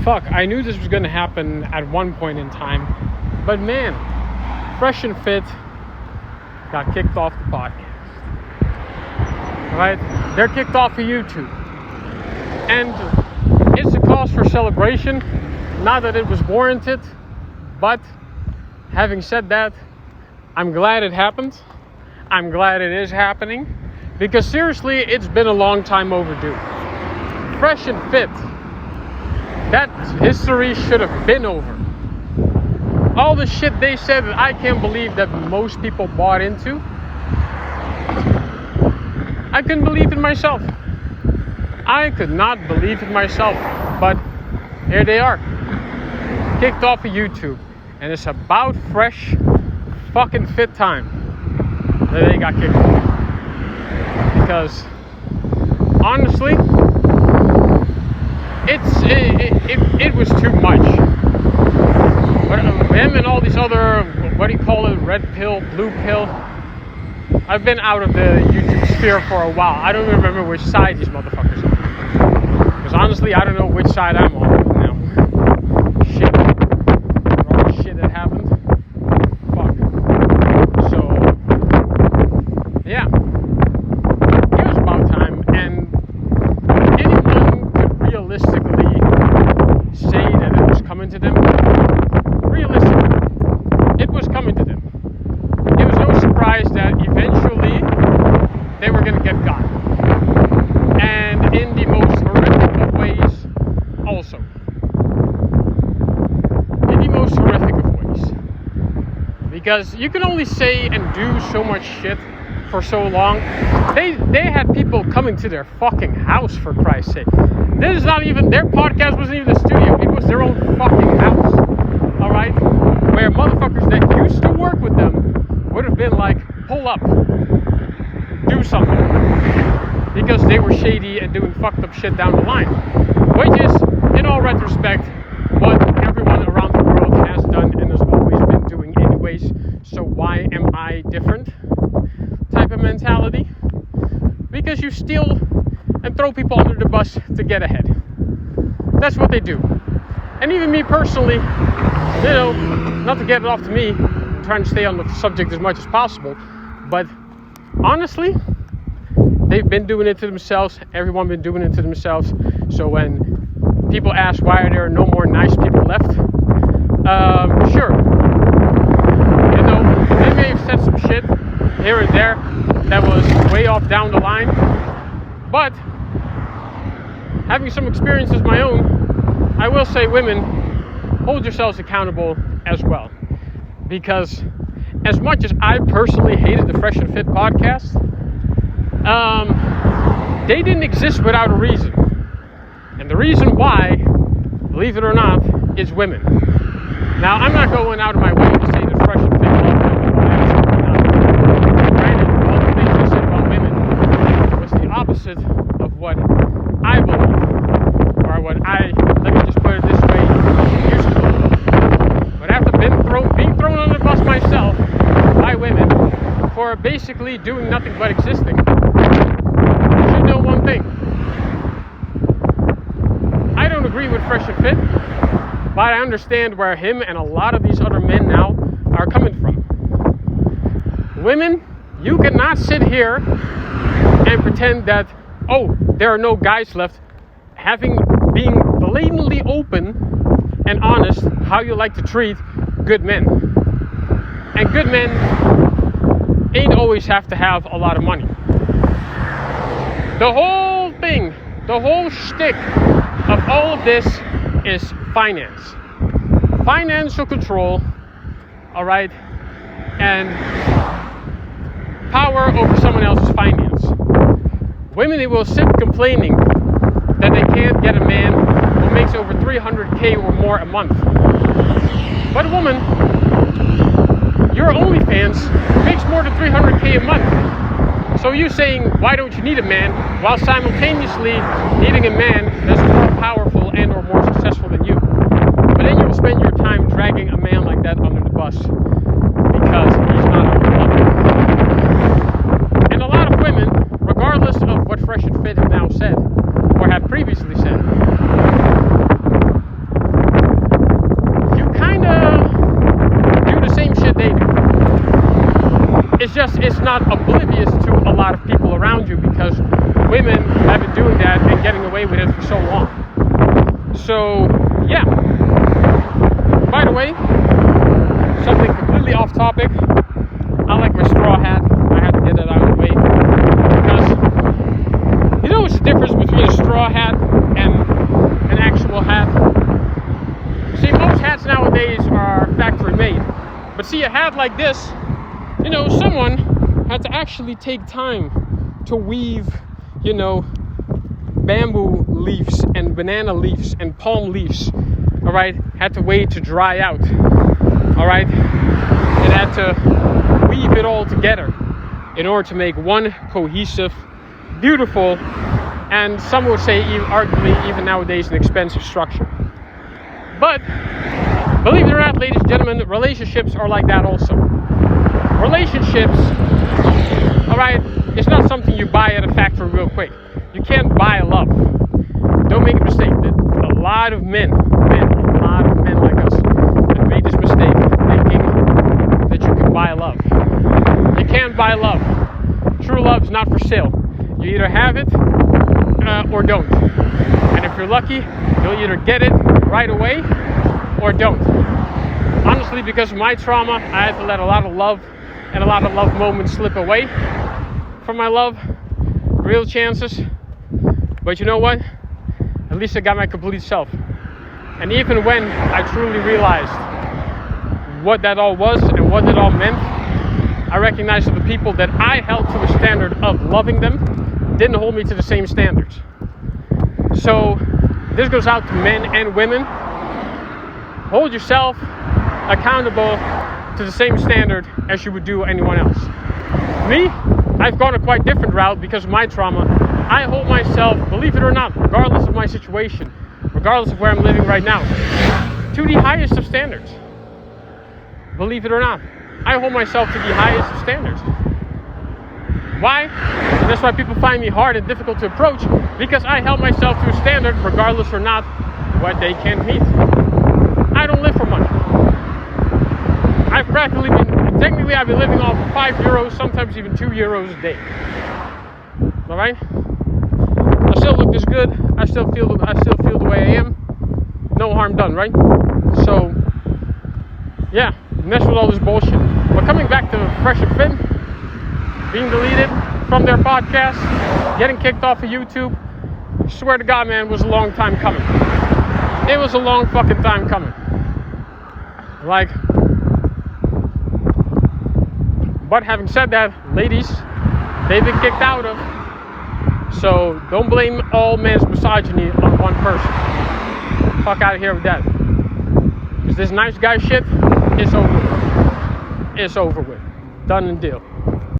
fuck, I knew this was going to happen at one point in time. But man, Fresh and Fit got kicked off the podcast. Right? They're kicked off of YouTube. And it's a cause for celebration. Not that it was warranted, but having said that, I'm glad it happened. I'm glad it is happening. Because seriously, it's been a long time overdue. Fresh and Fit. That history should have been over. All the shit they said that I can't believe that most people bought into. I couldn't believe it myself. I could not believe it myself. But here they are. Kicked off of YouTube. And it's about Fresh fucking Fit time that they got kicked off. Because honestly, it was too much. But him and all these other, what do you call it, red pill, blue pill. I've been out of the YouTube sphere for a while. I don't even remember which side these motherfuckers are. Because honestly, I don't know which side I'm on now. Shit. All the shit that happened. Fuck. So, yeah. It was about time. And anyone could realistically say that it was coming to them. Realistically, it was coming to them. It was no surprise that eventually they were going to get got. And in the most horrific of ways also. In the most horrific of ways. Because you can only say and do so much shit for so long. They had people coming to their fucking house, for Christ's sake. This is not even, their podcast wasn't even the studio. It was their own fucking house. Alright? Where motherfuckers that used to work with them would have been like, pull up. Do something. Because they were shady and doing fucked up shit down the line. Which is, in all retrospect, what everyone around the world has done and has always been doing anyways. So why am I different? Type of mentality. Because you steal and throw people under the bus to get ahead. That's what they do. And even me personally, you know, not to get it off to me, I'm trying to stay on the subject as much as possible, but honestly, they've been doing it to themselves. Everyone been doing it to themselves. So when people ask why are there no more nice people left, sure. You know, they may have said some shit here and there that was way off down the line, but having some experiences of my own, I will say, women, hold yourselves accountable as well. Because as much as I personally hated the Fresh and Fit podcast, they didn't exist without a reason. And the reason why, believe it or not, is women. Now, I'm not going out of my way to say that Fresh and Fit absolutely not. Granted, all the things I said about women was the opposite of what I believe. Or what let me just put it this way, used to believe. But after being thrown on the bus myself by women for basically doing nothing but existing, you should know one thing. I don't agree with Fresh and Fit, but I understand where him and a lot of these other men now are coming from. Women, you cannot sit here and pretend that, oh, there are no guys left, being blatantly open and honest how you like to treat good men. And good men ain't always have to have a lot of money. The whole thing, the whole shtick of all of this is finance. Financial control, alright, and power over someone else's finance. Women, they will sit complaining that they can't get a man who makes over $300K or more a month. But a woman, your OnlyFans makes more than $300K a month. So you saying, why don't you need a man, while simultaneously needing a man that's more powerful and or more successful than you. But then you'll spend your time dragging a man like that under the bus because he's not your mother. And a lot of women, regardless of what Fresh and Fit have now said, or have previously said, it's not oblivious to a lot of people around you, because women have been doing that and getting away with it for so long. So yeah. By the way, something completely off topic. I like my straw hat. I had to get that out of the way, because you know what's the difference between a straw hat and an actual hat? See, most hats nowadays are factory made. But see, a hat like this, you know, someone had to actually take time to weave, you know, bamboo leaves and banana leaves and palm leaves, all right? Had to wait to dry out, all right? It had to weave it all together in order to make one cohesive, beautiful, and some would say arguably even nowadays an expensive structure. But believe it or not, ladies and gentlemen, relationships are like that also. Relationships, all right, it's not something you buy at a factory real quick. You can't buy love. Don't make a mistake. A lot of men like us have made this mistake, thinking that you can buy love. You can't buy love. True love is not for sale. You either have it or don't. And if you're lucky, you'll either get it right away or don't. Honestly, because of my trauma, I had to let a lot of love and a lot of love moments slip away from my love, real chances. But you know what? At least I got my complete self. And even when I truly realized what that all was and what it all meant, I recognized that the people that I held to a standard of loving them didn't hold me to the same standards. So this goes out to men and women. Hold yourself accountable to the same standard as you would do anyone else. Me, I've gone a quite different route because of my trauma. I hold myself, believe it or not, regardless of my situation, regardless of where I'm living right now, to the highest of standards. Believe it or not, I hold myself to the highest of standards. Why? And that's why people find me hard and difficult to approach, because I held myself to a standard regardless or not what they can't meet. I don't live for money. I've been living off of €5, sometimes even €2 a day. All right? I still look this good. I still feel the way I am. No harm done, right? So, yeah, mess with all this bullshit. But coming back to Fresh and Fit, being deleted from their podcast, getting kicked off of YouTube, I swear to God, man, it was a long time coming. It was a long fucking time coming. Like, but having said that, ladies, they've been kicked out of. So don't blame all men's misogyny on one person. Fuck out of here with that. Because this nice guy shit is over with. It's over with. Done and deal.